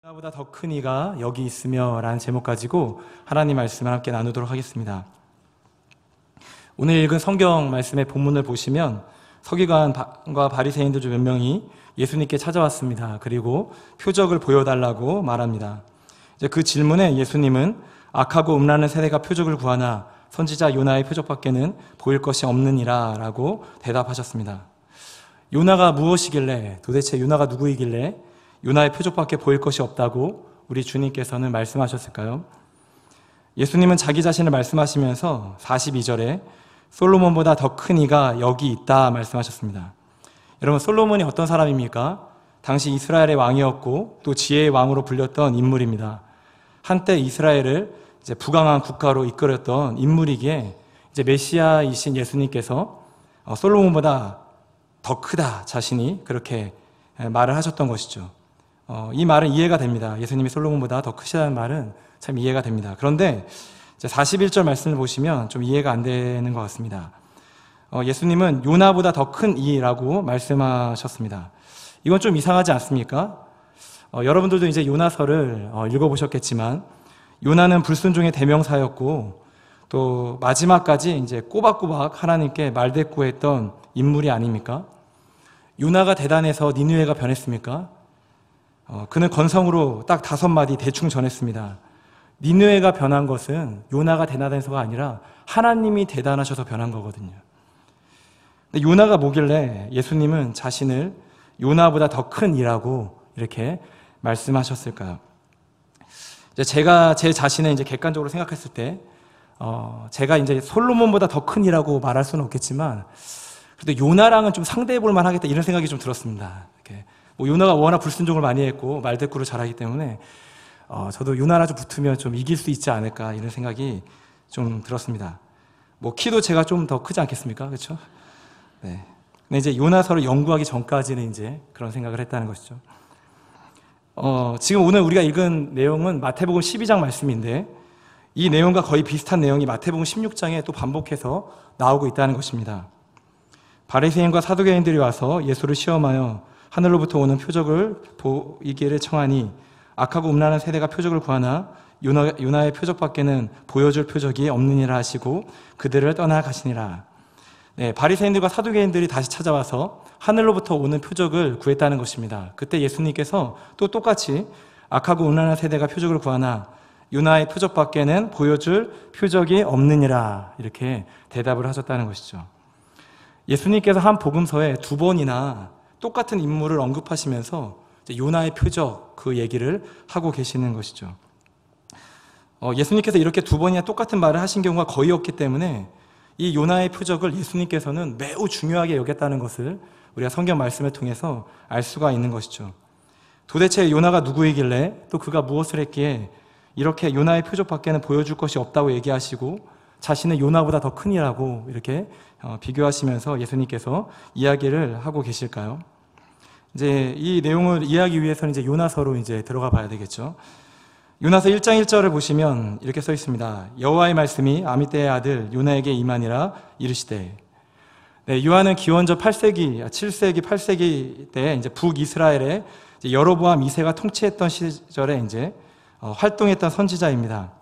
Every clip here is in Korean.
나보다 더 큰 이가 여기 있으며 라는 제목 가지고 하나님 말씀을 함께 나누도록 하겠습니다. 오늘 읽은 성경 말씀의 본문을 보시면 서기관과 바리새인들 중 몇 명이 예수님께 찾아왔습니다. 그리고 표적을 보여달라고 말합니다. 이제 그 질문에 예수님은 악하고 음란한 세대가 표적을 구하나 선지자 요나의 표적밖에는 보일 것이 없느니라 라고 대답하셨습니다. 요나가 무엇이길래, 도대체 요나가 누구이길래 요나의 표적밖에 보일 것이 없다고 우리 주님께서는 말씀하셨을까요? 예수님은 자기 자신을 말씀하시면서 42절에 솔로몬보다 더 큰 이가 여기 있다 말씀하셨습니다. 여러분, 솔로몬이 어떤 사람입니까? 당시 이스라엘의 왕이었고 또 지혜의 왕으로 불렸던 인물입니다. 한때 이스라엘을 이제 부강한 국가로 이끌었던 인물이기에 이제 메시아이신 예수님께서 솔로몬보다 더 크다 자신이 그렇게 말을 하셨던 것이죠. 이 말은 이해가 됩니다. 예수님이 솔로몬보다 더 크시다는 말은 참 이해가 됩니다. 그런데 이제 41절 말씀을 보시면 좀 이해가 안 되는 것 같습니다. 예수님은 요나보다 더 큰 이라고 말씀하셨습니다. 이건 좀 이상하지 않습니까? 여러분들도 이제 요나서를 읽어보셨겠지만 요나는 불순종의 대명사였고 또 마지막까지 이제 꼬박꼬박 하나님께 말대꾸했던 인물이 아닙니까? 요나가 대단해서 니느웨가 변했습니까? 그는 건성으로 딱 5마디 대충 전했습니다. 니느웨가 변한 것은 요나가 대단해서가 아니라 하나님이 대단하셔서 변한 거거든요. 근데 요나가 뭐길래 예수님은 자신을 요나보다 더 큰 이라고 이렇게 말씀하셨을까요? 제가 제 자신을 이제 객관적으로 생각했을 때, 제가 이제 솔로몬보다 더 큰 이라고 말할 수는 없겠지만, 그래도 요나랑은 좀 상대해 볼 만하겠다 이런 생각이 좀 들었습니다. 이렇게 뭐 요나가 워낙 불순종을 많이 했고 말대꾸를 잘하기 때문에 저도 요나랑 좀 붙으면 좀 이길 수 있지 않을까 이런 생각이 좀 들었습니다. 뭐 키도 제가 좀 더 크지 않겠습니까? 그렇죠? 네. 근데 이제 요나서를 연구하기 전까지는 이제 그런 생각을 했다는 것이죠. 지금 오늘 우리가 읽은 내용은 마태복음 12장 말씀인데 이 내용과 거의 비슷한 내용이 마태복음 16장에 또 반복해서 나오고 있다는 것입니다. 바리새인과 사두개인들이 와서 예수를 시험하여 하늘로부터 오는 표적을 보이기를 청하니 악하고 음란한 세대가 표적을 구하나 요나의 표적밖에는 보여줄 표적이 없느니라 하시고 그들을 떠나가시니라. 네, 바리새인들과 사두개인들이 다시 찾아와서 하늘로부터 오는 표적을 구했다는 것입니다. 그때 예수님께서 또 똑같이 악하고 음란한 세대가 표적을 구하나 요나의 표적밖에는 보여줄 표적이 없느니라 이렇게 대답을 하셨다는 것이죠. 예수님께서 한 복음서에 2번이나 똑같은 인물을 언급하시면서 요나의 표적 그 얘기를 하고 계시는 것이죠. 예수님께서 이렇게 2번이나 똑같은 말을 하신 경우가 거의 없기 때문에 이 요나의 표적을 예수님께서는 매우 중요하게 여겼다는 것을 우리가 성경 말씀을 통해서 알 수가 있는 것이죠. 도대체 요나가 누구이길래 또 그가 무엇을 했기에 이렇게 요나의 표적밖에는 보여줄 것이 없다고 얘기하시고 자신은 요나보다 더 큰이라고 이렇게 비교하시면서 예수님께서 이야기를 하고 계실까요? 이제 이 내용을 이해하기 위해서는 이제 요나서로 이제 들어가 봐야 되겠죠. 요나서 1장 1절을 보시면 이렇게 써 있습니다. 여호와의 말씀이 아미떼의 아들 요나에게 임하니라 이르시되. 네, 요한은 기원전 8세기, 7세기, 8세기 때 이제 북이스라엘에 이제 여로보암 2세가 통치했던 시절에 이제 활동했던 선지자입니다.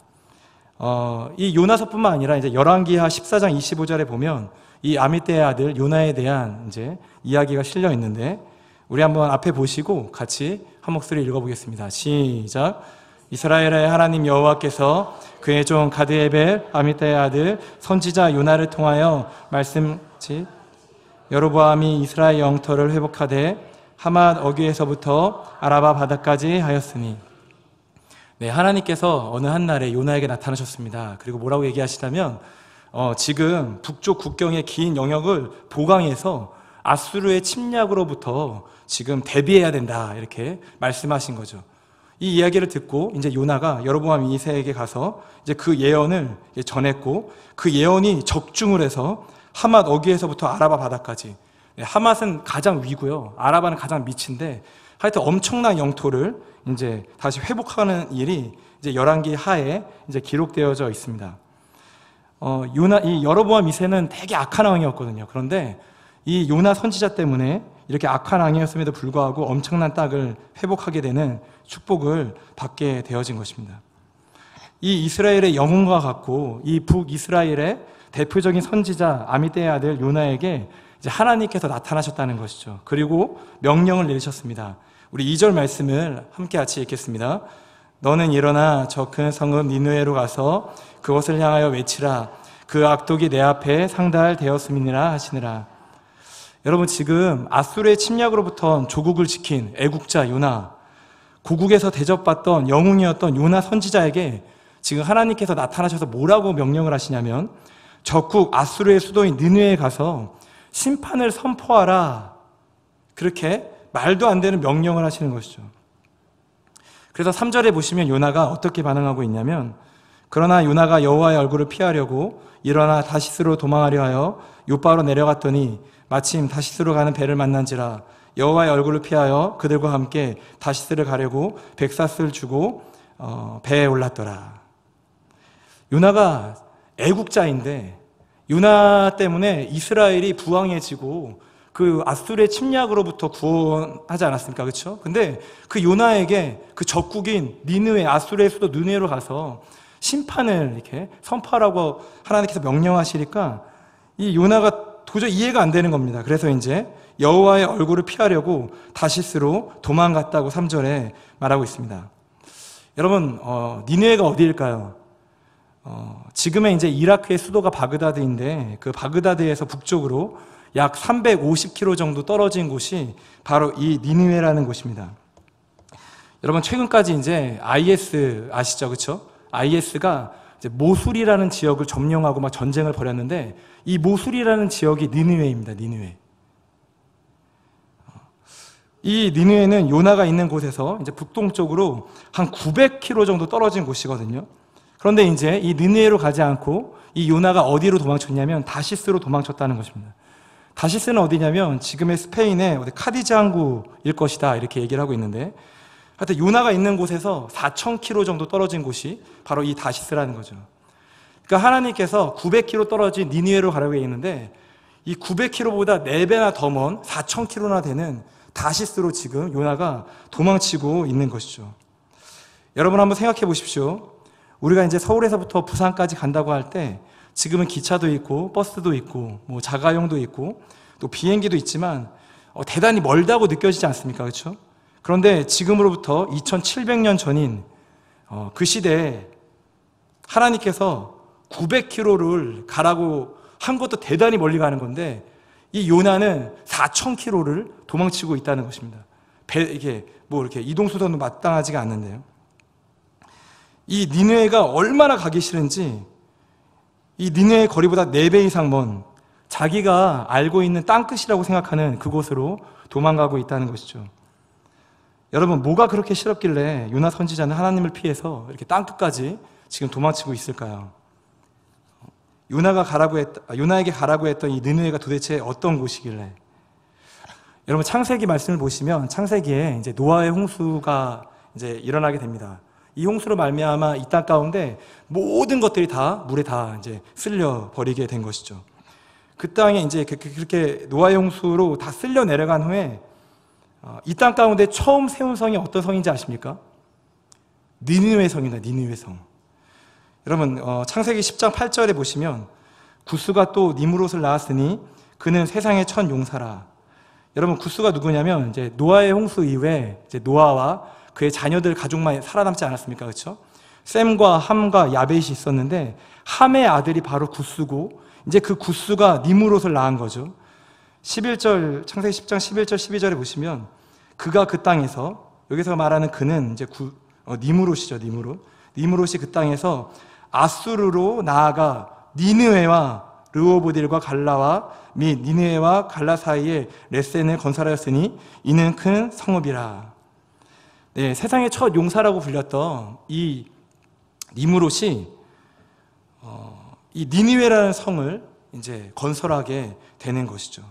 이 요나서뿐만 아니라 이제 열왕기하 14장 25절에 보면 이 아미떼의 아들 요나에 대한 이제 이야기가 실려 있는데 우리 한번 앞에 보시고 같이 한 목소리 읽어보겠습니다. 시작. 이스라엘의 하나님 여호와께서 그의 종 가드에벨 아미떼의 아들 선지자 요나를 통하여 말씀치 여로보암이 이스라엘 영토를 회복하되 하맛 어귀에서부터 아라바 바다까지 하였으니. 네, 하나님께서 어느 한날에 요나에게 나타나셨습니다. 그리고 뭐라고 얘기하시냐면 지금 북쪽 국경의 긴 영역을 보강해서 아수르의 침략으로부터 지금 대비해야 된다 이렇게 말씀하신 거죠. 이 이야기를 듣고 이제 요나가 여로보암 2세에게 가서 이제 그 예언을 전했고 그 예언이 적중을 해서 하맛 어귀에서부터 아라바 바다까지. 하맛은 가장 위고요. 아라바는 가장 밑인데 하여튼 엄청난 영토를 이제 다시 회복하는 일이 이제 열왕기 하에 이제 기록되어져 있습니다. 이 여로보암 2세는 되게 악한 왕이었거든요. 그런데 이 요나 선지자 때문에 이렇게 악한 왕이었음에도 불구하고 엄청난 땅을 회복하게 되는 축복을 받게 되어진 것입니다. 이 이스라엘의 영웅과 같고 이 북이스라엘의 대표적인 선지자 아미떼의 아들 요나에게 이제 하나님께서 나타나셨다는 것이죠. 그리고 명령을 내리셨습니다. 우리 2절 말씀을 함께 같이 읽겠습니다. 너는 일어나 저 큰 성읍 니느웨로 가서 그것을 향하여 외치라. 그 악독이 내 앞에 상달되었음이니라 하시니라. 여러분, 지금 아수르의 침략으로부터 조국을 지킨 애국자 요나, 고국에서 대접받던 영웅이었던 요나 선지자에게 지금 하나님께서 나타나셔서 뭐라고 명령을 하시냐면 적국 아수르의 수도인 느느웨에 가서 심판을 선포하라, 그렇게 말도 안 되는 명령을 하시는 것이죠. 그래서 3절에 보시면 요나가 어떻게 반응하고 있냐면, 그러나 요나가 여호와의 얼굴을 피하려고 일어나 다시스로 도망하려 하여 요바로 내려갔더니 마침 다시스로 가는 배를 만난지라. 여호와의 얼굴을 피하여 그들과 함께 다시스를 가려고 백사스를 주고 배에 올랐더라. 요나가 애국자인데 요나 때문에 이스라엘이 부강해지고 그 아수르의 침략으로부터 구원하지 않았습니까? 그렇죠? 근데 그 요나에게 그 적국인 니느웨, 아수르의 수도 느느웨로 가서 심판을 이렇게 선포하라고 하나님께서 명령하시니까 이 요나가 도저히 이해가 안 되는 겁니다. 그래서 이제 여호와의 얼굴을 피하려고 다시스로 도망갔다고 3절에 말하고 있습니다. 여러분, 니느웨가 어디일까요? 지금의 이제 이라크의 수도가 바그다드인데 그 바그다드에서 북쪽으로 약 350km 정도 떨어진 곳이 바로 이 니느웨라는 곳입니다. 여러분, 최근까지 이제 IS 아시죠? 그렇죠? IS가 이제 모술이라는 지역을 점령하고 막 전쟁을 벌였는데 이 모술이라는 지역이 니느웨입니다. 니느웨. 이 니느웨는 요나가 있는 곳에서 이제 북동쪽으로 한 900km 정도 떨어진 곳이거든요. 그런데 이제 이 니느웨로 가지 않고 이 요나가 어디로 도망쳤냐면 다시스로 도망쳤다는 것입니다. 다시스는 어디냐면 지금의 스페인의 카디즈 항구일 것이다, 이렇게 얘기를 하고 있는데, 하여튼 요나가 있는 곳에서 4,000km 정도 떨어진 곳이 바로 이 다시스라는 거죠. 그러니까 하나님께서 900km 떨어진 니느웨로 가라고 했는데 이 900km보다 4배나 더 먼 4,000km나 되는 다시스로 지금 요나가 도망치고 있는 것이죠. 여러분, 한번 생각해 보십시오. 우리가 이제 서울에서부터 부산까지 간다고 할 때 지금은 기차도 있고 버스도 있고 뭐 자가용도 있고 또 비행기도 있지만 대단히 멀다고 느껴지지 않습니까? 그렇죠? 그런데 지금으로부터 2700년 전인 그 시대에 하나님께서 900km를 가라고 한 것도 대단히 멀리 가는 건데 이 요나는 4000km를 도망치고 있다는 것입니다. 이게 뭐 이렇게 이동수단도 마땅하지가 않는데요. 이 니느웨가 얼마나 가기 싫은지 이 니느웨의 거리보다 4배 이상 먼 자기가 알고 있는 땅끝이라고 생각하는 그곳으로 도망가고 있다는 것이죠. 여러분, 뭐가 그렇게 싫었길래 요나 선지자는 하나님을 피해서 이렇게 땅끝까지 지금 도망치고 있을까요? 요나에게 가라고 했던 이 느느웨가 도대체 어떤 곳이길래? 여러분, 창세기 말씀을 보시면 창세기에 이제 노아의 홍수가 이제 일어나게 됩니다. 이 홍수로 말미암아 이 땅 가운데 모든 것들이 다 물에 다 이제 쓸려 버리게 된 것이죠. 그 땅에 이제 그렇게 노아의 홍수로 다 쓸려 내려간 후에 이 땅 가운데 처음 세운 성이 어떤 성인지 아십니까? 니느웨 성입니다. 니느웨 성. 여러분, 창세기 10장 8절에 보시면 구스가 또 니므롯을 낳았으니 그는 세상의 첫 용사라. 여러분, 구스가 누구냐면 이제 노아의 홍수 이후에 이제 노아와 그의 자녀들 가족만 살아남지 않았습니까? 그렇죠? 셈과 함과 야벳이 있었는데 함의 아들이 바로 구스고 이제 그 구스가 니므롯을 낳은 거죠. 11절, 창세기 10장 11절 12절에 보시면 그가 그 땅에서, 여기서 말하는 그는 이제 니므롯이죠. 니므롯이 그 땅에서 아수르로 나아가 니느웨와 르호보딜과 갈라와 및 니느웨와 갈라 사이에 레센을 건설하였으니 이는 큰 성읍이라. 네, 세상의 첫 용사라고 불렸던 이 니므롯이 이 니느웨라는 성을 이제 건설하게 되는 것이죠.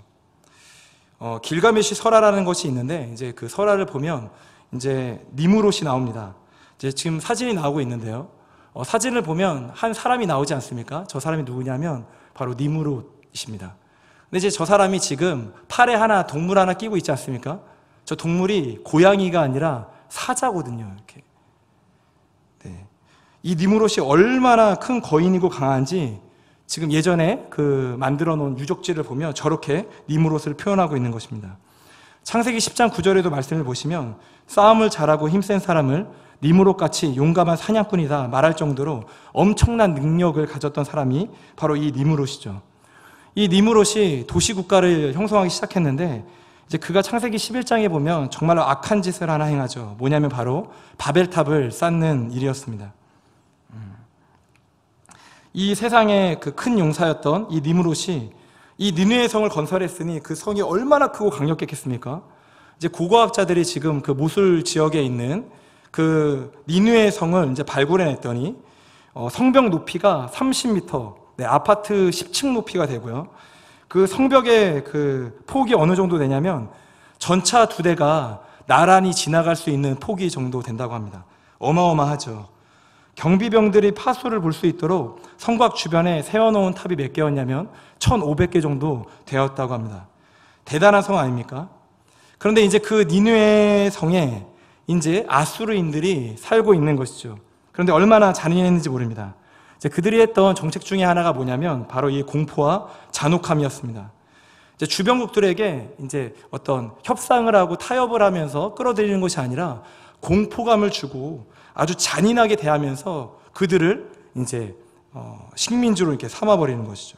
길가메시 설화라는 것이 있는데 이제 그 설화를 보면 이제 니므롯이 나옵니다. 이제 지금 사진이 나오고 있는데요. 사진을 보면 한 사람이 나오지 않습니까? 저 사람이 누구냐면 바로 니므롯이십니다. 근데 이제 저 사람이 지금 팔에 하나, 동물 하나 끼고 있지 않습니까? 저 동물이 고양이가 아니라 사자거든요, 이렇게. 네. 이 니무롯이 얼마나 큰 거인이고 강한지 지금 예전에 그 만들어 놓은 유적지를 보면 저렇게 니무롯을 표현하고 있는 것입니다. 창세기 10장 9절에도 말씀을 보시면 싸움을 잘하고 힘센 사람을 니무롯같이 용감한 사냥꾼이다 말할 정도로 엄청난 능력을 가졌던 사람이 바로 이 니무롯이죠. 이 니무롯이 도시국가를 형성하기 시작했는데 이제 그가 창세기 11장에 보면 정말로 악한 짓을 하나 행하죠. 뭐냐면 바로 바벨탑을 쌓는 일이었습니다. 이 세상의 그 큰 용사였던 이 니무롯이 이 니느웨 성을 건설했으니 그 성이 얼마나 크고 강력했겠습니까? 이제 고고학자들이 지금 그 모술 지역에 있는 그 니느웨 성을 이제 발굴해냈더니 성벽 높이가 30m, 네, 아파트 10층 높이가 되고요. 그 성벽의 그 폭이 어느 정도 되냐면 전차 2대가 나란히 지나갈 수 있는 폭이 정도 된다고 합니다. 어마어마하죠. 경비병들이 파수를 볼 수 있도록 성곽 주변에 세워놓은 탑이 몇 개였냐면 1,500개 정도 되었다고 합니다. 대단한 성 아닙니까? 그런데 이제 그 니느웨 성에 이제 아수르인들이 살고 있는 것이죠. 그런데 얼마나 잔인했는지 모릅니다. 이제 그들이 했던 정책 중에 하나가 뭐냐면 바로 이 공포와 잔혹함이었습니다. 이제 주변국들에게 이제 어떤 협상을 하고 타협을 하면서 끌어들이는 것이 아니라 공포감을 주고 아주 잔인하게 대하면서 그들을 이제 식민지로 이렇게 삼아버리는 것이죠.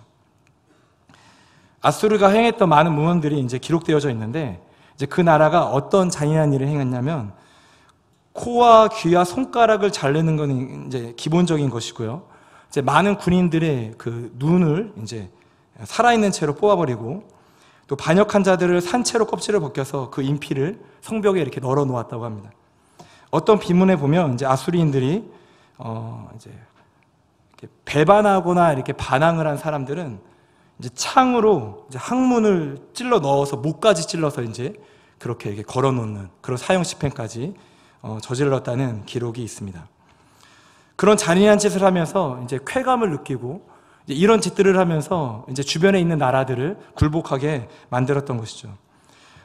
아수르가 행했던 많은 무언들이 이제 기록되어져 있는데 이제 그 나라가 어떤 잔인한 일을 행했냐면 코와 귀와 손가락을 자르는 건 이제 기본적인 것이고요. 이제 많은 군인들의 그 눈을 이제 살아있는 채로 뽑아버리고 또 반역한 자들을 산채로 껍질을 벗겨서 그 인피를 성벽에 이렇게 널어 놓았다고 합니다. 어떤 비문에 보면 이제 아수리인들이 이제 이렇게 배반하거나 이렇게 반항을 한 사람들은 이제 창으로 이제 항문을 찔러 넣어서 목까지 찔러서 이제 그렇게 이렇게 걸어 놓는 그런 사형 집행까지 저질렀다는 기록이 있습니다. 그런 잔인한 짓을 하면서 이제 쾌감을 느끼고 이제 이런 짓들을 하면서 이제 주변에 있는 나라들을 굴복하게 만들었던 것이죠.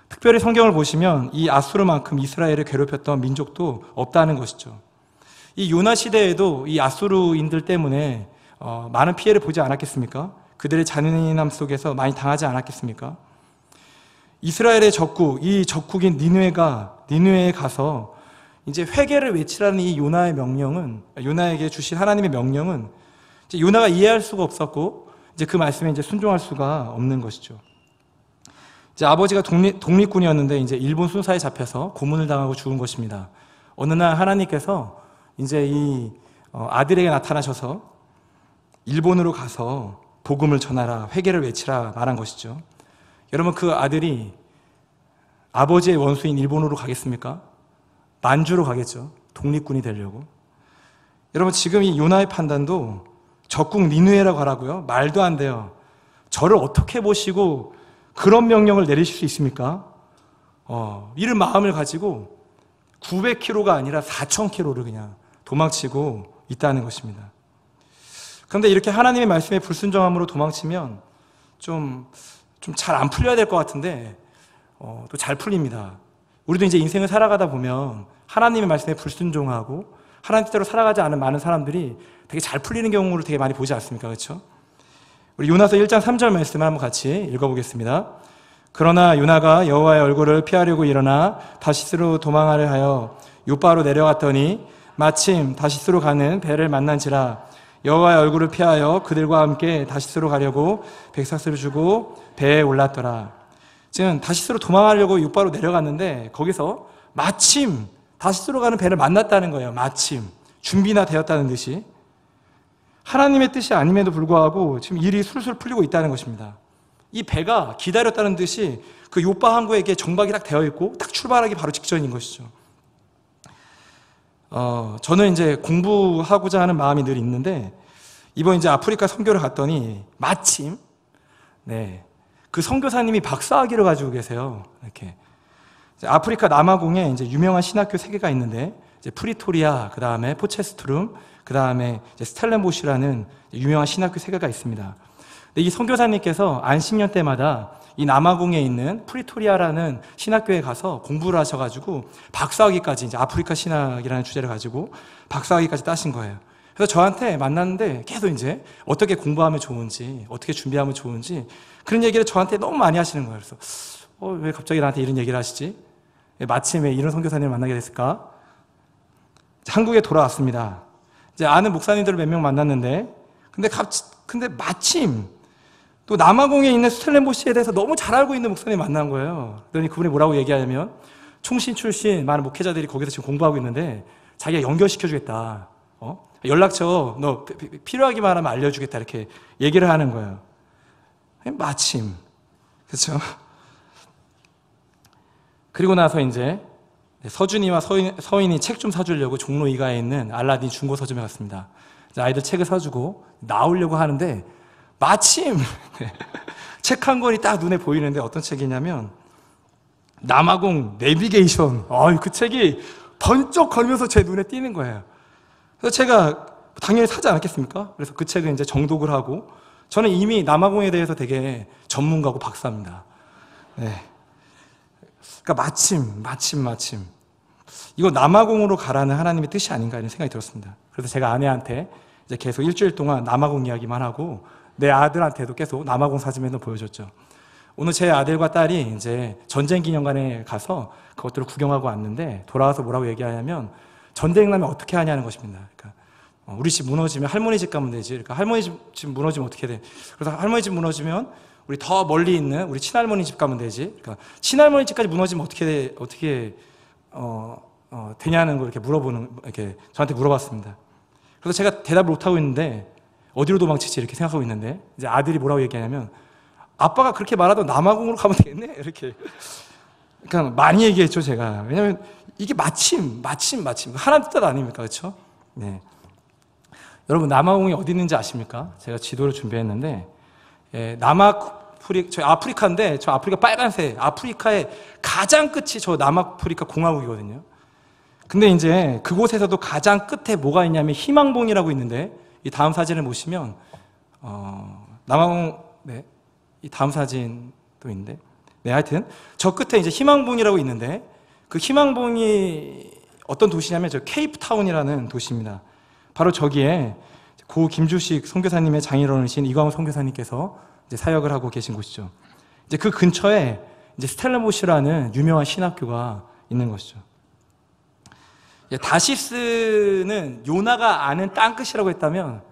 특별히 성경을 보시면 이 아수르만큼 이스라엘을 괴롭혔던 민족도 없다는 것이죠. 이 요나 시대에도 이 아수르인들 때문에 많은 피해를 보지 않았겠습니까? 그들의 잔인함 속에서 많이 당하지 않았겠습니까? 이스라엘의 적국, 이 적국인 니느웨에 가서 이제 회개를 외치라는 이 요나의 명령은, 요나에게 주신 하나님의 명령은 이제 요나가 이해할 수가 없었고 이제 그 말씀에 이제 순종할 수가 없는 것이죠. 이제 아버지가 독립군이었는데 이제 일본 순사에 잡혀서 고문을 당하고 죽은 것입니다. 어느 날 하나님께서 이제 이 아들에게 나타나셔서 일본으로 가서 복음을 전하라, 회개를 외치라 말한 것이죠. 여러분, 그 아들이 아버지의 원수인 일본으로 가겠습니까? 만주로 가겠죠. 독립군이 되려고. 여러분, 지금 이 요나의 판단도 적국 니느웨라고 하라고요? 말도 안 돼요. 저를 어떻게 보시고 그런 명령을 내리실 수 있습니까? 이런 마음을 가지고 900km가 아니라 4000km를 그냥 도망치고 있다는 것입니다. 그런데 이렇게 하나님의 말씀에 불순종함으로 도망치면 좀 잘 안 풀려야 될 것 같은데 또 잘 풀립니다. 우리도 이제 인생을 살아가다 보면 하나님의 말씀에 불순종하고 하나님 뜻대로 살아가지 않은 많은 사람들이 되게 잘 풀리는 경우를 되게 많이 보지 않습니까? 그렇죠? 우리 요나서 1장 3절 말씀을 한번 같이 읽어보겠습니다. 그러나 요나가 여호와의 얼굴을 피하려고 일어나 다시스로 도망하려 하여 요바로 내려갔더니 마침 다시스로 가는 배를 만난지라. 여호와의 얼굴을 피하여 그들과 함께 다시스로 가려고 백삭스를 주고 배에 올랐더라. 지금 다시스로 도망하려고 요바로 내려갔는데 거기서 마침 다시스로 가는 배를 만났다는 거예요. 마침 준비나 되었다는 듯이. 하나님의 뜻이 아님에도 불구하고 지금 일이 술술 풀리고 있다는 것입니다. 이 배가 기다렸다는 듯이 그 요바 항구에게 정박이 딱 되어 있고 딱 출발하기 바로 직전인 것이죠. 저는 이제 공부하고자 하는 마음이 늘 있는데 이번 이제 아프리카 선교를 갔더니 마침 그 선교사님이 박사학위를 가지고 계세요. 이렇게 아프리카 남아공에 이제 유명한 신학교 3개가 있는데 이제 프리토리아, 그 다음에 포체스트룸, 그 다음에 스텔렌보시라는 유명한 신학교 3개가 있습니다. 이 선교사님께서 안식년 때마다 이 남아공에 있는 프리토리아라는 신학교에 가서 공부를 하셔가지고 박사학위까지, 이제 아프리카 신학이라는 주제를 가지고 박사학위까지 따신 거예요. 그래서 저한테 만났는데 계속 이제 어떻게 공부하면 좋은지, 어떻게 준비하면 좋은지 그런 얘기를 저한테 너무 많이 하시는 거예요. 그래서 왜 갑자기 나한테 이런 얘기를 하시지? 마침 왜 이런 선교사님을 만나게 됐을까? 한국에 돌아왔습니다. 이제 아는 목사님들을 몇 명 만났는데, 근데 마침 또 남아공에 있는 스텔렌보시에 대해서 너무 잘 알고 있는 목사님 만난 거예요. 그러니 그분이 뭐라고 얘기하냐면, 총신 출신 많은 목회자들이 거기서 지금 공부하고 있는데 자기가 연결시켜주겠다. 연락처 너 필요하기만 하면 알려주겠다, 이렇게 얘기를 하는 거예요. 마침. 그렇죠? 그리고 나서 이제 서준이와 서인이 책 좀 사주려고 종로 2가에 있는 알라딘 중고 서점에 갔습니다. 아이들 책을 사주고 나오려고 하는데 마침 책 한 권이 딱 눈에 보이는데 어떤 책이냐면 남아공 내비게이션. 그 책이 번쩍 걸면서 제 눈에 띄는 거예요. 그래서 제가 당연히 사지 않았겠습니까? 그래서 그 책을 이제 정독을 하고, 저는 이미 남아공에 대해서 되게 전문가고 박사입니다. 네. 그러니까 마침 이거 남아공으로 가라는 하나님의 뜻이 아닌가 이런 생각이 들었습니다. 그래서 제가 아내한테 이제 계속 일주일 동안 남아공 이야기만 하고 내 아들한테도 계속 남아공 사진을 보여줬죠. 오늘 제 아들과 딸이 이제 전쟁기념관에 가서 그것들을 구경하고 왔는데 돌아와서 뭐라고 얘기하냐면 전쟁 나면 어떻게 하냐는 것입니다. 그러니까 우리 집 무너지면 할머니 집 가면 되지. 그러니까 할머니 집 무너지면 어떻게 돼? 그래서 할머니 집 무너지면 우리 더 멀리 있는 우리 친할머니 집 가면 되지. 그러니까 친할머니 집까지 무너지면 어떻게 되냐는 걸 이렇게 저한테 물어봤습니다. 그래서 제가 대답을 못 하고 있는데 어디로 도망치지 이렇게 생각하고 있는데 이제 아들이 뭐라고 얘기하냐면 아빠가 그렇게 말하던 남아공으로 가면 되겠네 이렇게. 그러니까 많이 얘기했죠 제가. 왜냐하면 이게 마침 하나님 뜻 아닙니까, 그렇죠? 네. 여러분 남아공이 어디 있는지 아십니까? 제가 지도를 준비했는데 저희 아프리카인데 저 아프리카 빨간색 아프리카의 가장 끝이 저 남아프리카 공화국이거든요. 근데 이제 그곳에서도 가장 끝에 뭐가 있냐면 희망봉이라고 있는데 이 다음 사진을 보시면 남아공 이 다음 사진도 있는데 하여튼 저 끝에 이제 희망봉이라고 있는데 그 희망봉이 어떤 도시냐면 저 케이프타운이라는 도시입니다. 바로 저기에 고 김주식 선교사님의 장인어른이신 이광호 선교사님께서 이제 사역을 하고 계신 곳이죠. 이제 그 근처에 이제 스텔라모시라는 유명한 신학교가 있는 것이죠. 다시스는 요나가 아는 땅끝이라고 했다면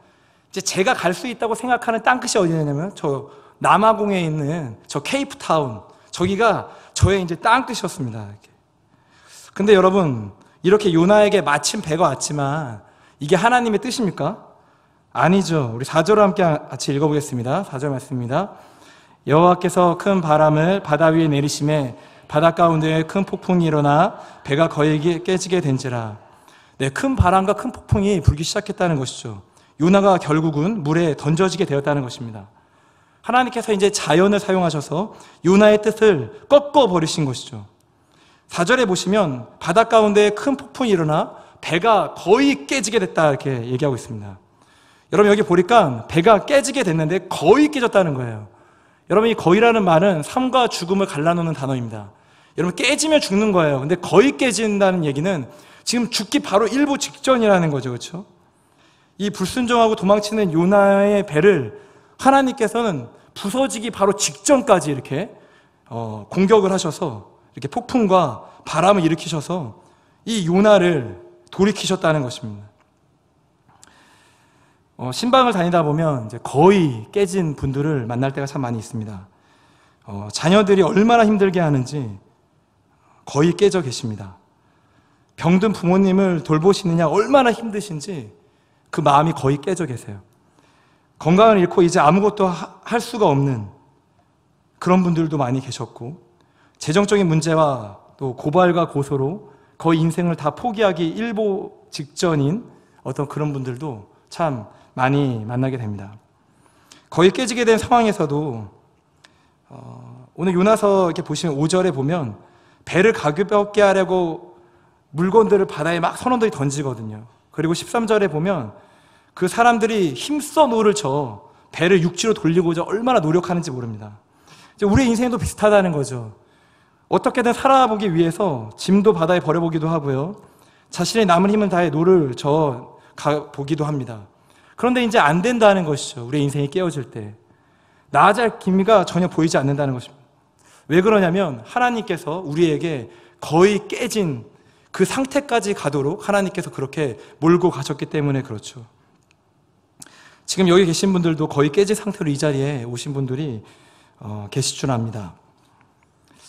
이제 제가 갈 수 있다고 생각하는 땅끝이 어디냐면 저 남아공에 있는 저 케이프타운, 저기가 저의 이제 땅끝이었습니다. 근데 여러분 이렇게 요나에게 마침 배가 왔지만 이게 하나님의 뜻입니까? 아니죠. 우리 4절을 함께 같이 읽어보겠습니다. 4절 말씀입니다. 여호와께서 큰 바람을 바다 위에 내리심에 바다 가운데에 큰 폭풍이 일어나 배가 거의 깨지게 된지라. 큰 바람과 큰 폭풍이 불기 시작했다는 것이죠. 요나가 결국은 물에 던져지게 되었다는 것입니다. 하나님께서 이제 자연을 사용하셔서 요나의 뜻을 꺾어버리신 것이죠. 4절에 보시면 바다 가운데에 큰 폭풍이 일어나 배가 거의 깨지게 됐다 이렇게 얘기하고 있습니다. 여러분 여기 보니까 배가 깨지게 됐는데 거의 깨졌다는 거예요. 여러분 이 거의라는 말은 삶과 죽음을 갈라놓는 단어입니다. 여러분 깨지면 죽는 거예요. 근데 거의 깨진다는 얘기는 지금 죽기 바로 일부 직전이라는 거죠. 그렇죠? 이 불순종하고 도망치는 요나의 배를 하나님께서는 부서지기 바로 직전까지 이렇게 공격을 하셔서 이렇게 폭풍과 바람을 일으키셔서 이 요나를 돌이키셨다는 것입니다. 신방을 다니다 보면 이제 거의 깨진 분들을 만날 때가 참 많이 있습니다. 자녀들이 얼마나 힘들게 하는지 거의 깨져 계십니다. 병든 부모님을 돌보시느냐 얼마나 힘드신지 그 마음이 거의 깨져 계세요. 건강을 잃고 이제 아무것도 할 수가 없는 그런 분들도 많이 계셨고, 재정적인 문제와 또 고발과 고소로 거의 인생을 다 포기하기 일보 직전인 어떤 그런 분들도 참 많이 만나게 됩니다. 거의 깨지게 된 상황에서도 오늘 요나서 이렇게 보시면 5절에 보면 배를 가볍게 하려고 물건들을 바다에 막 선원들이 던지거든요. 그리고 13절에 보면 그 사람들이 힘써 노를 쳐 배를 육지로 돌리고자 얼마나 노력하는지 모릅니다. 우리의 인생도 비슷하다는 거죠. 어떻게든 살아보기 위해서 짐도 바다에 버려보기도 하고요. 자신의 남은 힘을 다해 노를 저어 가보기도 합니다. 그런데 이제 안 된다는 것이죠. 우리의 인생이 깨어질 때. 나아질 기미가 전혀 보이지 않는다는 것입니다. 왜 그러냐면 하나님께서 우리에게 거의 깨진 그 상태까지 가도록 하나님께서 그렇게 몰고 가셨기 때문에 그렇죠. 지금 여기 계신 분들도 거의 깨진 상태로 이 자리에 오신 분들이 계실 줄 압니다.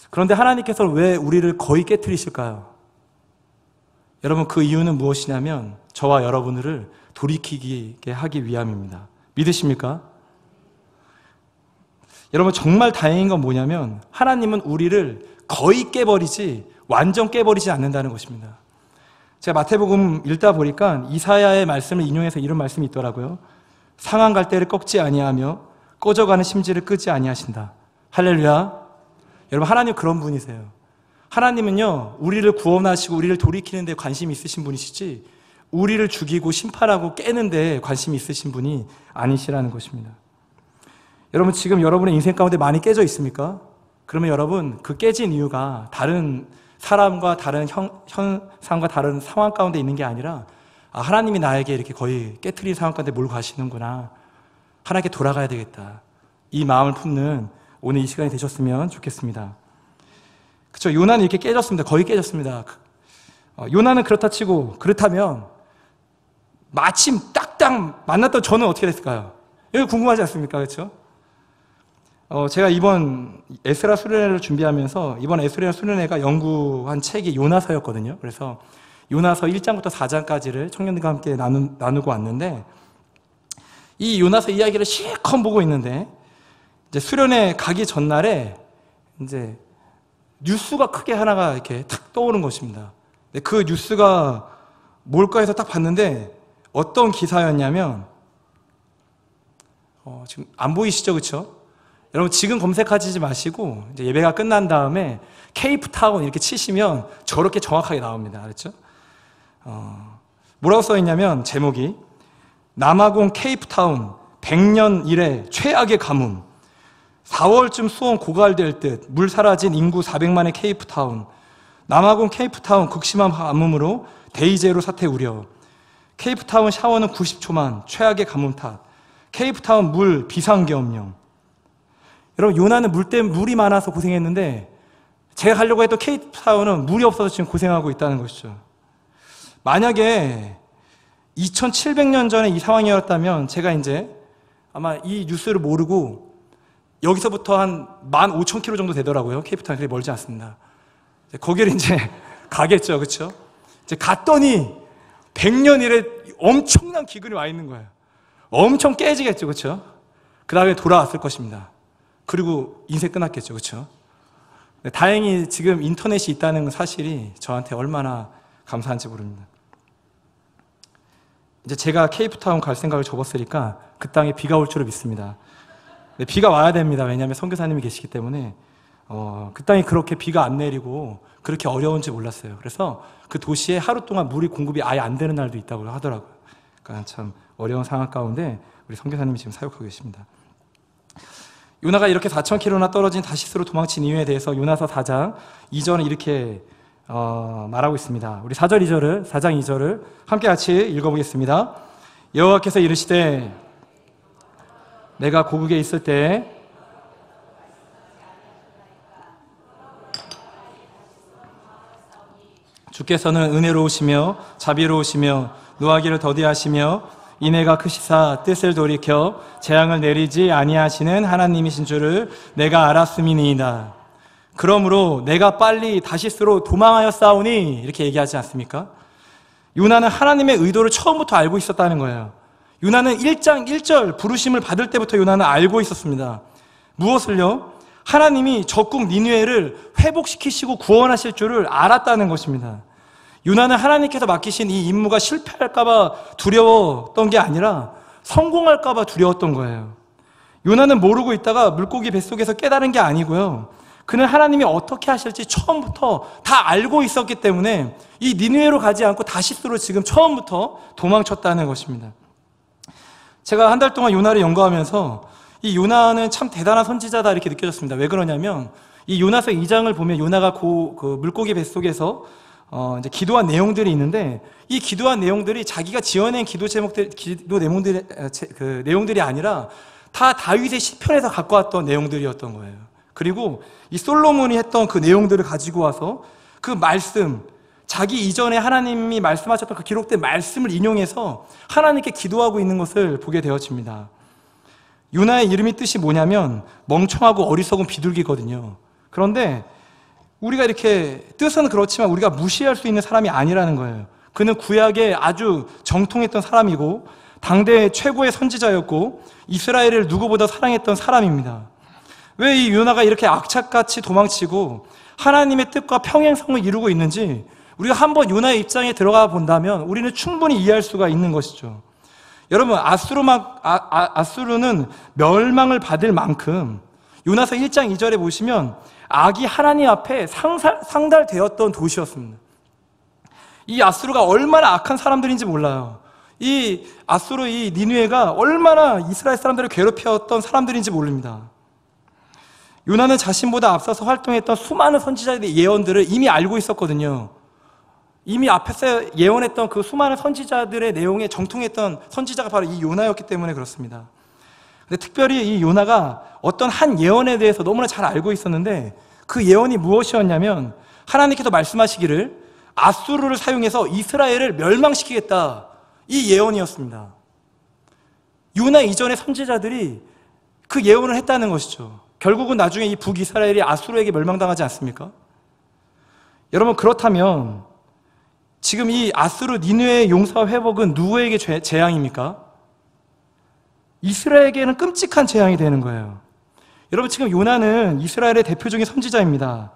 그런데 하나님께서는 왜 우리를 거의 깨트리실까요? 여러분, 그 이유는 무엇이냐면 저와 여러분들을 돌이키게 하기 위함입니다. 믿으십니까? 여러분, 정말 다행인 건 뭐냐면 하나님은 우리를 거의 깨버리지 완전 깨버리지 않는다는 것입니다. 제가 마태복음 읽다 보니까 이사야의 말씀을 인용해서 이런 말씀이 있더라고요. 상한 갈대를 꺾지 아니하며 꺼져가는 심지를 끄지 아니하신다. 할렐루야. 여러분, 하나님 그런 분이세요. 하나님은요, 우리를 구원하시고 우리를 돌이키는 데 관심이 있으신 분이시지 우리를 죽이고 심판하고 깨는 데 관심이 있으신 분이 아니시라는 것입니다. 여러분, 지금 여러분의 인생 가운데 많이 깨져 있습니까? 그러면 여러분, 그 깨진 이유가 다른 사람과 다른 현상과 다른 상황 가운데 있는 게 아니라 하나님이 나에게 이렇게 거의 깨트린 상황 가운데 몰고 가시는구나, 하나님께 돌아가야 되겠다, 이 마음을 품는 오늘 이 시간이 되셨으면 좋겠습니다. 그렇죠? 요나는 이렇게 깨졌습니다. 거의 깨졌습니다. 요나는 그렇다 치고, 그렇다면 마침 딱딱 만났던 저는 어떻게 됐을까요? 이거 궁금하지 않습니까? 그렇죠? 제가 이번 에스라 수련회를 준비하면서 이번 에스라 수련회가 연구한 책이 요나서였거든요. 그래서 요나서 1장부터 4장까지를 청년들과 함께 나누고 왔는데, 이 요나서 이야기를 실컷 보고 있는데 이제 수련회 가기 전날에 이제 뉴스가 크게 하나가 이렇게 탁 떠오른 것입니다. 그 뉴스가 뭘까 해서 딱 봤는데 어떤 기사였냐면, 지금 안 보이시죠? 그렇죠? 여러분, 지금 검색하지 마시고 이제 예배가 끝난 다음에 케이프타운 이렇게 치시면 저렇게 정확하게 나옵니다. 알았죠? 뭐라고 써있냐면, 제목이 남아공 케이프타운 100년 이래 최악의 가뭄, 4월쯤 수온 고갈될 듯 물 사라진 인구 400만의 케이프타운, 남아공 케이프타운 극심한 가뭄으로 데이제로 사태 우려, 케이프타운 샤워는 90초만, 최악의 가뭄 탓, 케이프타운 물 비상계엄령. 여러분, 요나는 물이 많아서 고생했는데 제가 가려고 했던 케이프타운은 물이 없어서 지금 고생하고 있다는 것이죠. 만약에 2700년 전에 이 상황이었다면 제가 이제 아마 이 뉴스를 모르고 여기서부터 한 15,000km 정도 되더라고요. 케이프타운이 그렇게 멀지 않습니다. 거기를 이제 가겠죠. 그렇죠? 이제 갔더니 100년 이래 엄청난 기근이 와 있는 거예요. 엄청 깨지겠죠. 그렇죠? 그 다음에 돌아왔을 것입니다. 그리고 인생 끝났겠죠. 그렇죠? 다행히 지금 인터넷이 있다는 사실이 저한테 얼마나 감사한지 모릅니다. 이제 제가 케이프타운 갈 생각을 접었으니까 그 땅에 비가 올 줄을 믿습니다. 비가 와야 됩니다. 왜냐하면 선교사님이 계시기 때문에. 그 땅에 그렇게 비가 안 내리고 그렇게 어려운지 몰랐어요. 그래서 그 도시에 하루 동안 물이 공급이 아예 안 되는 날도 있다고 하더라고요. 그러니까 참 어려운 상황 가운데 우리 선교사님이 지금 사역하고 계십니다. 요나가 이렇게 4,000km나 떨어진 다시스로 도망친 이유에 대해서 요나서 4장 2절은 이렇게 말하고 있습니다. 우리 4장 2절을 함께 같이 읽어보겠습니다. 여호와께서 이르시되 내가 고국에 있을 때 주께서는 은혜로우시며 자비로우시며 노하기를 더디하시며 인애가 크시사 뜻을 돌이켜 재앙을 내리지 아니하시는 하나님이신 줄을 내가 알았음이니이다. 그러므로 내가 빨리 다시스로 도망하였사오니, 이렇게 얘기하지 않습니까? 요나는 하나님의 의도를 처음부터 알고 있었다는 거예요. 요나는 1장 1절 부르심을 받을 때부터 요나는 알고 있었습니다. 무엇을요? 하나님이 적국 니느웨를 회복시키시고 구원하실 줄을 알았다는 것입니다. 요나는 하나님께서 맡기신 이 임무가 실패할까봐 두려웠던 게 아니라 성공할까봐 두려웠던 거예요. 요나는 모르고 있다가 물고기 뱃속에서 깨달은 게 아니고요. 그는 하나님이 어떻게 하실지 처음부터 다 알고 있었기 때문에 이 니느웨로 가지 않고 다시스로 지금 처음부터 도망쳤다는 것입니다. 제가 한 달 동안 요나를 연구하면서 이 요나는 참 대단한 선지자다 이렇게 느껴졌습니다. 왜 그러냐면 이 요나서 2장을 보면 요나가 그 물고기 뱃속에서 이제 기도한 내용들이 있는데, 이 기도한 내용들이 자기가 지어낸 기도 제목들, 기도 내용들이, 그 내용들이 아니라 다 다윗의 시편에서 갖고 왔던 내용들이었던 거예요. 그리고 이 솔로몬이 했던 그 내용들을 가지고 와서 그 말씀, 자기 이전에 하나님이 말씀하셨던 그 기록된 말씀을 인용해서 하나님께 기도하고 있는 것을 보게 되어집니다. 요나의 이름이 뜻이 뭐냐면 멍청하고 어리석은 비둘기거든요. 그런데 우리가 이렇게 뜻은 그렇지만 우리가 무시할 수 있는 사람이 아니라는 거예요. 그는 구약에 아주 정통했던 사람이고 당대 최고의 선지자였고 이스라엘을 누구보다 사랑했던 사람입니다. 왜 이 요나가 이렇게 악착같이 도망치고 하나님의 뜻과 평행성을 이루고 있는지 우리가 한번 요나의 입장에 들어가 본다면 우리는 충분히 이해할 수가 있는 것이죠. 여러분, 아수르는 멸망을 받을 만큼 요나서 1장 2절에 보시면 악이 하나님 앞에 상달되었던 도시였습니다. 이 아수르가 얼마나 악한 사람들인지 몰라요. 이 아수르, 이 니느웨가 얼마나 이스라엘 사람들을 괴롭혔던 사람들인지 모릅니다. 요나는 자신보다 앞서서 활동했던 수많은 선지자들의 예언들을 이미 알고 있었거든요. 이미 앞에서 예언했던 그 수많은 선지자들의 내용에 정통했던 선지자가 바로 이 요나였기 때문에 그렇습니다. 근데 특별히 이 요나가 어떤 한 예언에 대해서 너무나 잘 알고 있었는데 그 예언이 무엇이었냐면 하나님께서 말씀하시기를 아수르를 사용해서 이스라엘을 멸망시키겠다, 이 예언이었습니다. 요나 이전의 선지자들이 그 예언을 했다는 것이죠. 결국은 나중에 이 북이스라엘이 아수르에게 멸망당하지 않습니까? 여러분, 그렇다면 지금 이 아수르 니느웨의 용서와 회복은 누구에게 재앙입니까? 이스라엘에게는 끔찍한 재앙이 되는 거예요. 여러분, 지금 요나는 이스라엘의 대표적인 선지자입니다.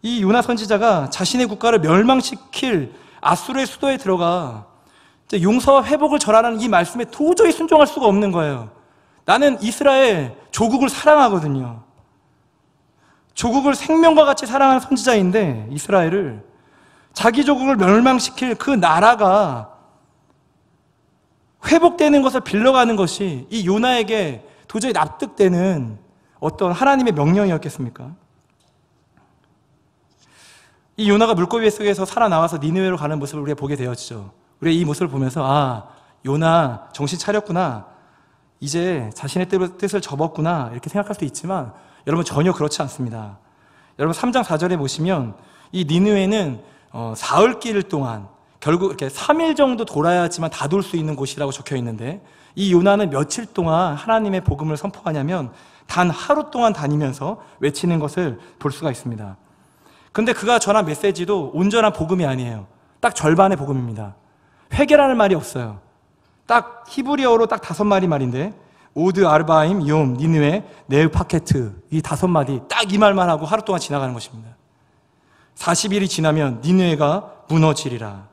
이 요나 선지자가 자신의 국가를 멸망시킬 아수르의 수도에 들어가 용서와 회복을 전하는 이 말씀에 도저히 순종할 수가 없는 거예요. 나는 이스라엘 조국을 사랑하거든요. 조국을 생명과 같이 사랑하는 선지자인데 이스라엘을, 자기 조국을 멸망시킬 그 나라가 회복되는 것을 빌려가는 것이 이 요나에게 도저히 납득되는 어떤 하나님의 명령이었겠습니까? 이 요나가 물고기 속에서 살아나와서 니느웨로 가는 모습을 우리가 보게 되었죠. 우리가 이 모습을 보면서 아, 요나 정신 차렸구나, 이제 자신의 뜻을 접었구나 이렇게 생각할 수도 있지만 여러분, 전혀 그렇지 않습니다. 여러분, 3장 4절에 보시면 이 니느웨는 사흘길 동안 결국 이렇게 3일 정도 돌아야지만 다 돌 수 있는 곳이라고 적혀 있는데 이 요나는 며칠 동안 하나님의 복음을 선포하냐면 단 하루 동안 다니면서 외치는 것을 볼 수가 있습니다. 근데 그가 전한 메시지도 온전한 복음이 아니에요. 딱 절반의 복음입니다. 회개라는 말이 없어요. 딱 히브리어로 딱 5마디 말인데 오드, 아르바임, 욤, 니느웨, 네으, 파케트, 이 5마디 딱 이 말만 하고 하루 동안 지나가는 것입니다. 40일이 지나면 니느웨가 무너지리라.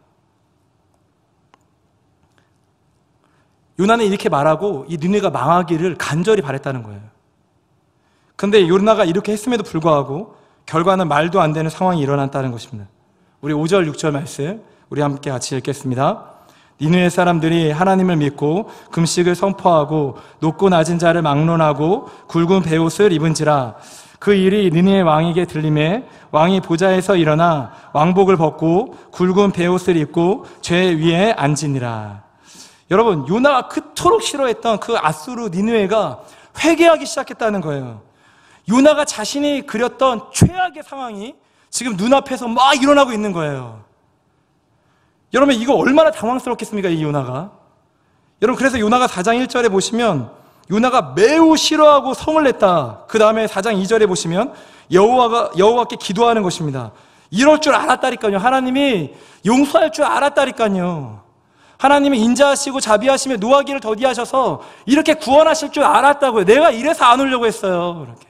요나는 이렇게 말하고 이 니느웨가 망하기를 간절히 바랬다는 거예요. 근데 요나가 이렇게 했음에도 불구하고 결과는 말도 안 되는 상황이 일어났다는 것입니다. 우리 5절, 6절 말씀 우리 함께 같이 읽겠습니다. 니느웨 사람들이 하나님을 믿고 금식을 선포하고 높고 낮은 자를 막론하고 굵은 베옷을 입은지라. 그 일이 니느웨 왕에게 들림에 왕이 보좌에서 일어나 왕복을 벗고 굵은 베옷을 입고 죄 위에 앉으니라. 여러분, 요나가 그토록 싫어했던 그 아수르 니느웨가 회개하기 시작했다는 거예요. 요나가 자신이 그렸던 최악의 상황이 지금 눈앞에서 막 일어나고 있는 거예요. 여러분, 이거 얼마나 당황스럽겠습니까, 이 요나가? 여러분, 그래서 요나가 4장 1절에 보시면 요나가 매우 싫어하고 성을 냈다. 그 다음에 4장 2절에 보시면 여호와께 기도하는 것입니다. 이럴 줄 알았다니까요. 하나님이 용서할 줄 알았다니까요. 하나님이 인자하시고 자비하시며 노하기를 더디하셔서 이렇게 구원하실 줄 알았다고요. 내가 이래서 안 오려고 했어요. 이렇게.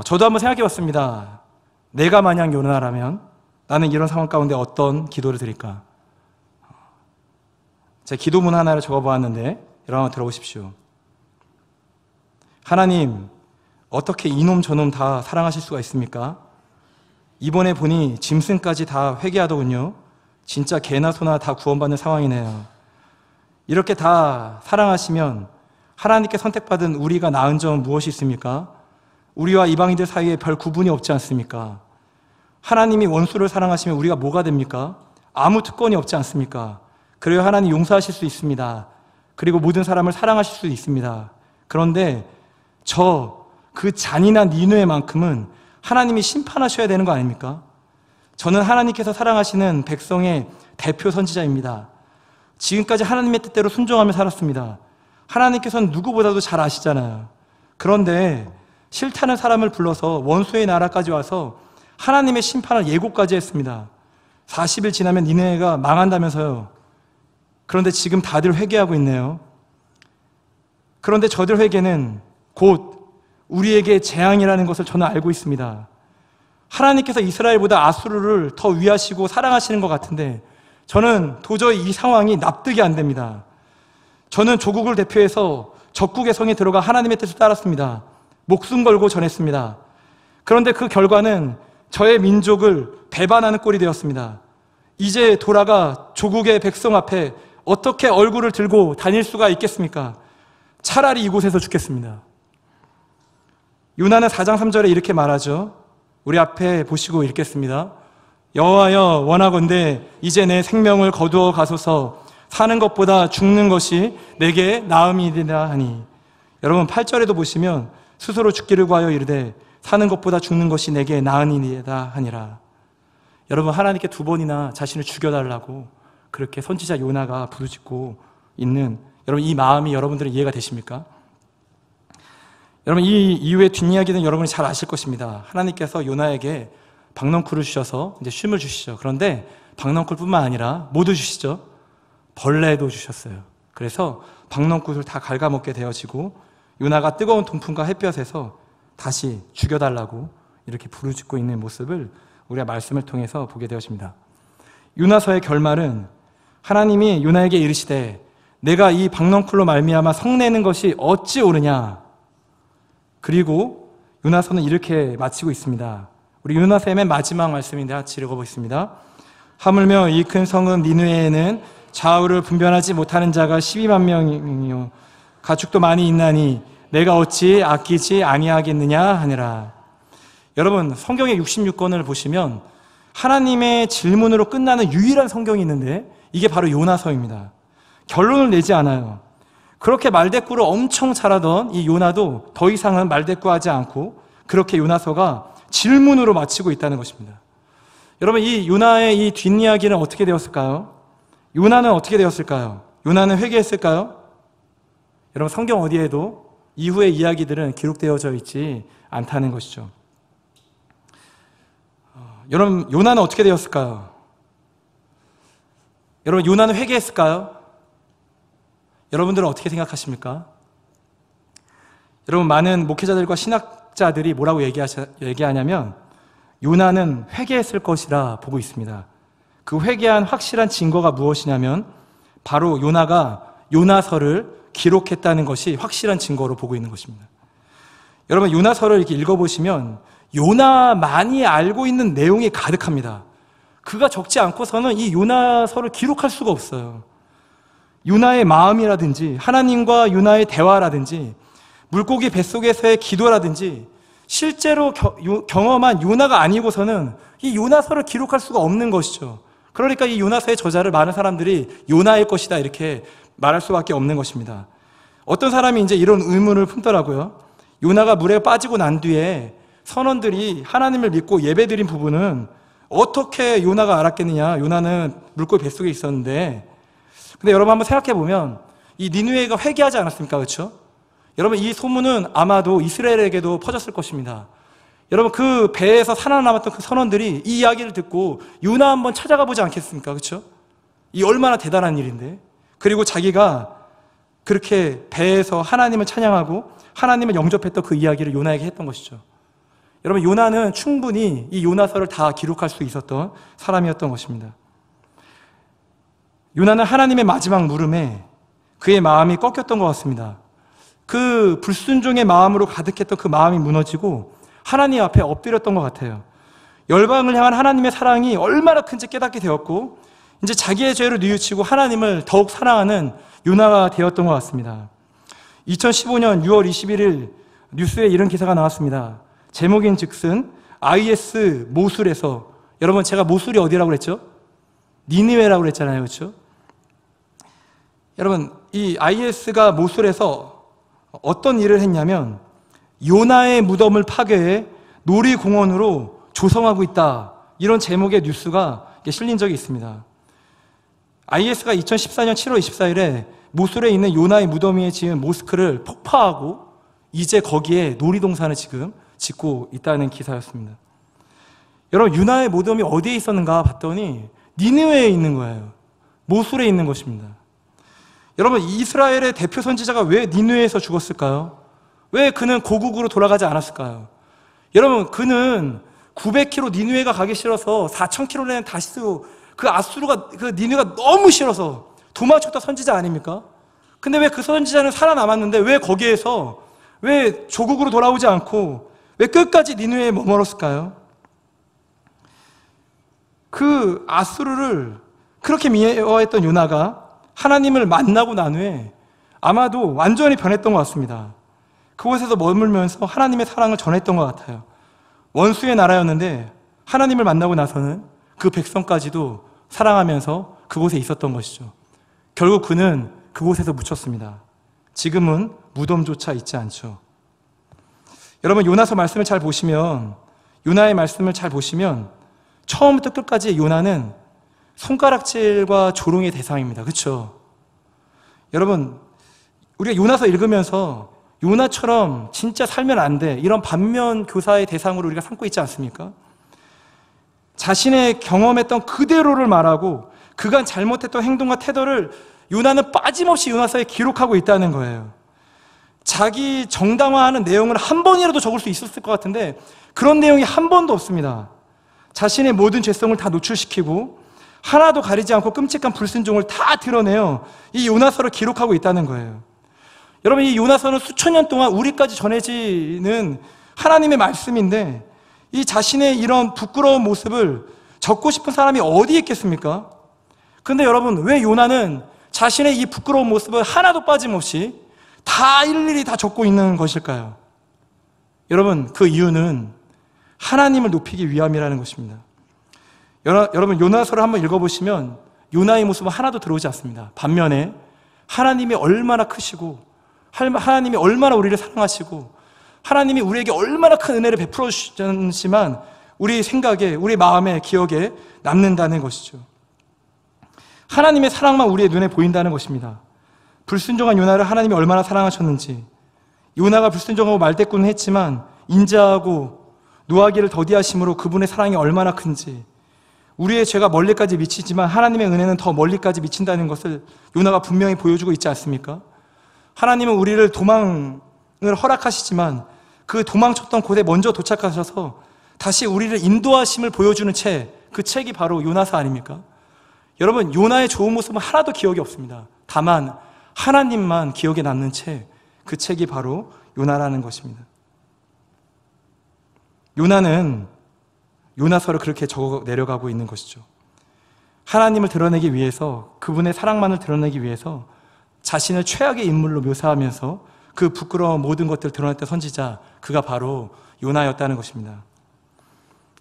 저도 한번 생각해 봤습니다. 내가 만약 요나라면 나는 이런 상황 가운데 어떤 기도를 드릴까? 제가 기도문 하나를 적어보았는데 여러분 한번 들어보십시오. 하나님, 어떻게 이놈 저놈 다 사랑하실 수가 있습니까? 이번에 보니 짐승까지 다 회개하더군요. 진짜 개나 소나 다 구원받는 상황이네요. 이렇게 다 사랑하시면 하나님께 선택받은 우리가 나은 점은 무엇이 있습니까? 우리와 이방인들 사이에 별 구분이 없지 않습니까? 하나님이 원수를 사랑하시면 우리가 뭐가 됩니까? 아무 특권이 없지 않습니까? 그래야 하나님 용서하실 수 있습니다. 그리고 모든 사람을 사랑하실 수 있습니다. 그런데 그 잔인한 니느웨만큼은 하나님이 심판하셔야 되는 거 아닙니까? 저는 하나님께서 사랑하시는 백성의 대표 선지자입니다. 지금까지 하나님의 뜻대로 순종하며 살았습니다. 하나님께서는 누구보다도 잘 아시잖아요. 그런데 싫다는 사람을 불러서 원수의 나라까지 와서 하나님의 심판을 예고까지 했습니다. 40일 지나면 니느웨가 망한다면서요. 그런데 지금 다들 회개하고 있네요. 그런데 저들 회개는 곧 우리에게 재앙이라는 것을 저는 알고 있습니다. 하나님께서 이스라엘보다 아수르를 더 위하시고 사랑하시는 것 같은데 저는 도저히 이 상황이 납득이 안 됩니다. 저는 조국을 대표해서 적국의 성에 들어가 하나님의 뜻을 따랐습니다. 목숨 걸고 전했습니다. 그런데 그 결과는 저의 민족을 배반하는 꼴이 되었습니다. 이제 돌아가 조국의 백성 앞에 어떻게 얼굴을 들고 다닐 수가 있겠습니까? 차라리 이곳에서 죽겠습니다. 요나는 4장 3절에 이렇게 말하죠. 우리 앞에 보시고 읽겠습니다. 여호와여 원하건대 이제 내 생명을 거두어 가소서. 사는 것보다 죽는 것이 내게 나음이니라 하니. 여러분 8절에도 보시면 스스로 죽기를 구하여 이르되 사는 것보다 죽는 것이 내게 나으니라 하니라. 여러분 하나님께 2번이나 자신을 죽여달라고 그렇게 선지자 요나가 부르짖고 있는 여러분 이 마음이 여러분들은 이해가 되십니까? 여러분 이 이후의 뒷이야기는 여러분이 잘 아실 것입니다. 하나님께서 요나에게 박넝쿨을 주셔서 이제 쉼을 주시죠. 그런데 박넝쿨뿐만 아니라 모두 주시죠. 벌레도 주셨어요. 그래서 박넝쿨을 다 갉아먹게 되어지고 요나가 뜨거운 동풍과 햇볕에서 다시 죽여달라고 이렇게 부르짖고 있는 모습을 우리가 말씀을 통해서 보게 되었습니다. 요나서의 결말은 하나님이 요나에게 이르시되 내가 이 박넝쿨로 말미암아 성내는 것이 어찌 옳으냐. 그리고 요나서는 이렇게 마치고 있습니다. 우리 요나서의 맨 마지막 말씀인데 같이 읽어보겠습니다. 하물며 이 큰 성은 니느웨에는 좌우를 분별하지 못하는 자가 12만 명이요 가축도 많이 있나니 내가 어찌 아끼지 아니하겠느냐 하니라. 여러분 성경의 66권을 보시면 하나님의 질문으로 끝나는 유일한 성경이 있는데 이게 바로 요나서입니다. 결론을 내지 않아요. 그렇게 말대꾸를 엄청 잘하던 이 요나도 더 이상은 말대꾸하지 않고 그렇게 요나서가 질문으로 마치고 있다는 것입니다. 여러분 이 요나의 이 뒷이야기는 어떻게 되었을까요? 요나는 어떻게 되었을까요? 요나는 회개했을까요? 여러분 성경 어디에도 이후의 이야기들은 기록되어져 있지 않다는 것이죠. 여러분 요나는 어떻게 되었을까요? 여러분 요나는 회개했을까요? 여러분들은 어떻게 생각하십니까? 여러분 많은 목회자들과 신학자들이 뭐라고 얘기하냐면 요나는 회개했을 것이라 보고 있습니다. 그 회개한 확실한 증거가 무엇이냐면 바로 요나가 요나서를 기록했다는 것이 확실한 증거로 보고 있는 것입니다. 여러분 요나서를 이렇게 읽어보시면 요나만이 알고 있는 내용이 가득합니다. 그가 적지 않고서는 이 요나서를 기록할 수가 없어요. 요나의 마음이라든지 하나님과 요나의 대화라든지 물고기 뱃속에서의 기도라든지 실제로 경험한 요나가 아니고서는 이 요나서를 기록할 수가 없는 것이죠. 그러니까 이 요나서의 저자를 많은 사람들이 요나일 것이다 이렇게 말할 수밖에 없는 것입니다. 어떤 사람이 이제 이런 의문을 품더라고요. 요나가 물에 빠지고 난 뒤에 선원들이 하나님을 믿고 예배드린 부분은 어떻게 요나가 알았겠느냐. 요나는 물고기 뱃속에 있었는데. 근데 여러분 한번 생각해 보면 이 니느웨가 회개하지 않았습니까? 그렇죠? 여러분 이 소문은 아마도 이스라엘에게도 퍼졌을 것입니다. 여러분 그 배에서 살아남았던 그 선원들이 이 이야기를 듣고 요나 한번 찾아가 보지 않겠습니까? 그렇죠? 이 얼마나 대단한 일인데. 그리고 자기가 그렇게 배에서 하나님을 찬양하고 하나님을 영접했던 그 이야기를 요나에게 했던 것이죠. 여러분 요나는 충분히 이 요나서를 다 기록할 수 있었던 사람이었던 것입니다. 요나는 하나님의 마지막 물음에 그의 마음이 꺾였던 것 같습니다. 그 불순종의 마음으로 가득했던 그 마음이 무너지고 하나님 앞에 엎드렸던 것 같아요. 열방을 향한 하나님의 사랑이 얼마나 큰지 깨닫게 되었고 이제 자기의 죄를 뉘우치고 하나님을 더욱 사랑하는 요나가 되었던 것 같습니다. 2015년 6월 21일 뉴스에 이런 기사가 나왔습니다. 제목인 즉슨 IS 모술에서, 여러분 제가 모술이 어디라고 그랬죠? 니느웨라고 그랬잖아요. 그렇죠? 여러분 이 IS가 모술에서 어떤 일을 했냐면 요나의 무덤을 파괴해 놀이공원으로 조성하고 있다, 이런 제목의 뉴스가 실린 적이 있습니다. IS가 2014년 7월 24일에 모술에 있는 요나의 무덤 위에 지은 모스크를 폭파하고 이제 거기에 놀이동산을 지금 짓고 있다는 기사였습니다. 여러분 요나의 무덤이 어디에 있었는가 봤더니 니느웨에 있는 거예요. 모술에 있는 것입니다. 여러분 이스라엘의 대표 선지자가 왜 니느웨에서 죽었을까요? 왜 그는 고국으로 돌아가지 않았을까요? 여러분 그는 900km 니느웨가 가기 싫어서 4000km는 다시스, 그 아수르가, 그 니느웨가 너무 싫어서 도망쳤던 선지자 아닙니까? 근데 왜 그 선지자는 살아남았는데 왜 거기에서 왜 조국으로 돌아오지 않고 왜 끝까지 니느웨에 머물렀을까요? 그 아수르를 그렇게 미워했던 요나가 하나님을 만나고 난 후에 아마도 완전히 변했던 것 같습니다. 그곳에서 머물면서 하나님의 사랑을 전했던 것 같아요. 원수의 나라였는데 하나님을 만나고 나서는 그 백성까지도 사랑하면서 그곳에 있었던 것이죠. 결국 그는 그곳에서 묻혔습니다. 지금은 무덤조차 있지 않죠. 여러분 요나서 말씀을 잘 보시면, 요나의 말씀을 잘 보시면 처음부터 끝까지 요나는 손가락질과 조롱의 대상입니다. 그렇죠? 여러분 우리가 요나서 읽으면서 요나처럼 진짜 살면 안 돼, 이런 반면 교사의 대상으로 우리가 삼고 있지 않습니까? 자신의 경험했던 그대로를 말하고 그간 잘못했던 행동과 태도를 요나는 빠짐없이 요나서에 기록하고 있다는 거예요. 자기 정당화하는 내용을 한 번이라도 적을 수 있었을 것 같은데 그런 내용이 한 번도 없습니다. 자신의 모든 죄성을 다 노출시키고 하나도 가리지 않고 끔찍한 불순종을 다 드러내어 이 요나서를 기록하고 있다는 거예요. 여러분 이 요나서는 수천 년 동안 우리까지 전해지는 하나님의 말씀인데 이 자신의 이런 부끄러운 모습을 적고 싶은 사람이 어디 있겠습니까? 근데 여러분 왜 요나는 자신의 이 부끄러운 모습을 하나도 빠짐없이 다 일일이 다 적고 있는 것일까요? 여러분 그 이유는 하나님을 높이기 위함이라는 것입니다. 여러분 요나서를 한번 읽어보시면 요나의 모습은 하나도 들어오지 않습니다. 반면에 하나님이 얼마나 크시고 하나님이 얼마나 우리를 사랑하시고 하나님이 우리에게 얼마나 큰 은혜를 베풀어 주셨지만 우리 생각에, 우리 마음에, 기억에 남는다는 것이죠. 하나님의 사랑만 우리의 눈에 보인다는 것입니다. 불순종한 요나를 하나님이 얼마나 사랑하셨는지, 요나가 불순종하고 말대꾸는 했지만 인자하고 노하기를 더디하심으로 그분의 사랑이 얼마나 큰지, 우리의 죄가 멀리까지 미치지만 하나님의 은혜는 더 멀리까지 미친다는 것을 요나가 분명히 보여주고 있지 않습니까? 하나님은 우리를 도망을 허락하시지만 그 도망쳤던 곳에 먼저 도착하셔서 다시 우리를 인도하심을 보여주는 책, 그 책이 바로 요나서 아닙니까? 여러분 요나의 좋은 모습은 하나도 기억이 없습니다. 다만 하나님만 기억에 남는 책, 그 책이 바로 요나라는 것입니다. 요나는 요나서를 그렇게 적어 내려가고 있는 것이죠. 하나님을 드러내기 위해서, 그분의 사랑만을 드러내기 위해서 자신을 최악의 인물로 묘사하면서 그 부끄러운 모든 것들을 드러냈던 선지자, 그가 바로 요나였다는 것입니다.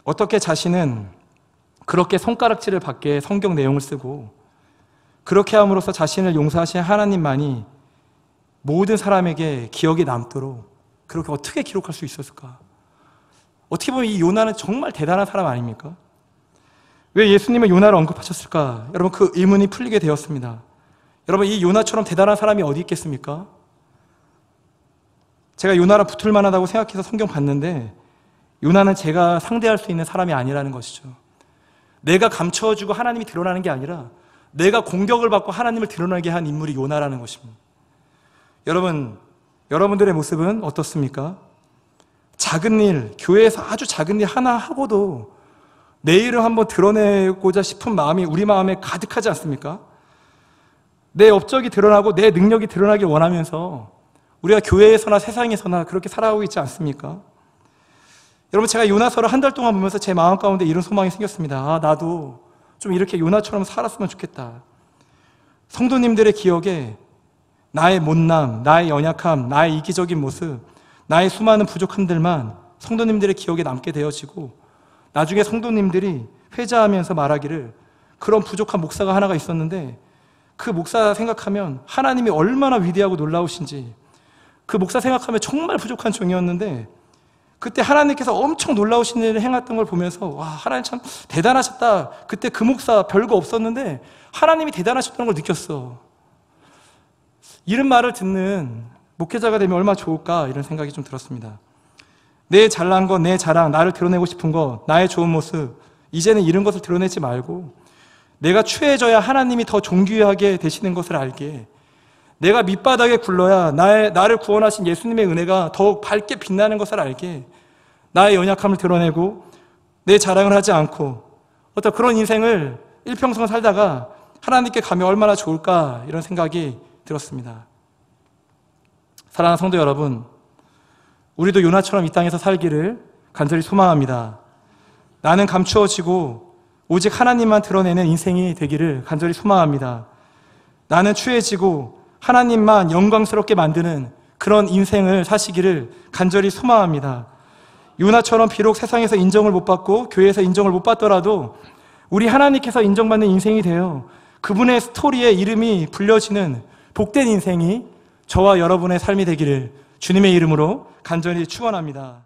어떻게 자신은 그렇게 손가락질을 받게 성경 내용을 쓰고 그렇게 함으로써 자신을 용서하신 하나님만이 모든 사람에게 기억에 남도록 그렇게 어떻게 기록할 수 있었을까? 어떻게 보면 이 요나는 정말 대단한 사람 아닙니까? 왜 예수님은 요나를 언급하셨을까? 여러분 그 의문이 풀리게 되었습니다. 여러분 이 요나처럼 대단한 사람이 어디 있겠습니까? 제가 요나랑 붙을 만하다고 생각해서 성경 봤는데 요나는 제가 상대할 수 있는 사람이 아니라는 것이죠. 내가 감춰주고 하나님이 드러나는 게 아니라 내가 공격을 받고 하나님을 드러나게 한 인물이 요나라는 것입니다. 여러분, 여러분들의 모습은 어떻습니까? 작은 일, 교회에서 아주 작은 일 하나 하고도 내 일을 한번 드러내고자 싶은 마음이 우리 마음에 가득하지 않습니까? 내 업적이 드러나고 내 능력이 드러나길 원하면서 우리가 교회에서나 세상에서나 그렇게 살아가고 있지 않습니까? 여러분 제가 요나서를 한 달 동안 보면서 제 마음 가운데 이런 소망이 생겼습니다. 나도 좀 이렇게 요나처럼 살았으면 좋겠다. 성도님들의 기억에 나의 못남, 나의 연약함, 나의 이기적인 모습, 나의 수많은 부족함들만 성도님들의 기억에 남게 되어지고 나중에 성도님들이 회자하면서 말하기를 그런 부족한 목사가 하나가 있었는데 그 목사 생각하면 하나님이 얼마나 위대하고 놀라우신지, 그 목사 생각하면 정말 부족한 종이었는데 그때 하나님께서 엄청 놀라우신 일을 행했던 걸 보면서 와, 하나님 참 대단하셨다. 그때 그 목사 별거 없었는데 하나님이 대단하셨다는 걸 느꼈어. 이런 말을 듣는 목회자가 되면 얼마나 좋을까, 이런 생각이 좀 들었습니다. 내 잘난 것, 내 자랑, 나를 드러내고 싶은 것, 나의 좋은 모습, 이제는 이런 것을 드러내지 말고 내가 추해져야 하나님이 더 존귀하게 되시는 것을 알게, 내가 밑바닥에 굴러야 나를 구원하신 예수님의 은혜가 더욱 밝게 빛나는 것을 알게, 나의 연약함을 드러내고 내 자랑을 하지 않고 어떤 그런 인생을 일평생 살다가 하나님께 가면 얼마나 좋을까, 이런 생각이 들었습니다. 사랑하는 성도 여러분, 우리도 요나처럼 이 땅에서 살기를 간절히 소망합니다. 나는 감추어지고 오직 하나님만 드러내는 인생이 되기를 간절히 소망합니다. 나는 추해지고 하나님만 영광스럽게 만드는 그런 인생을 사시기를 간절히 소망합니다. 요나처럼 비록 세상에서 인정을 못 받고 교회에서 인정을 못 받더라도 우리 하나님께서 인정받는 인생이 되어 그분의 스토리에 이름이 불려지는 복된 인생이 저와 여러분의 삶이 되기를 주님의 이름으로 간절히 축원합니다.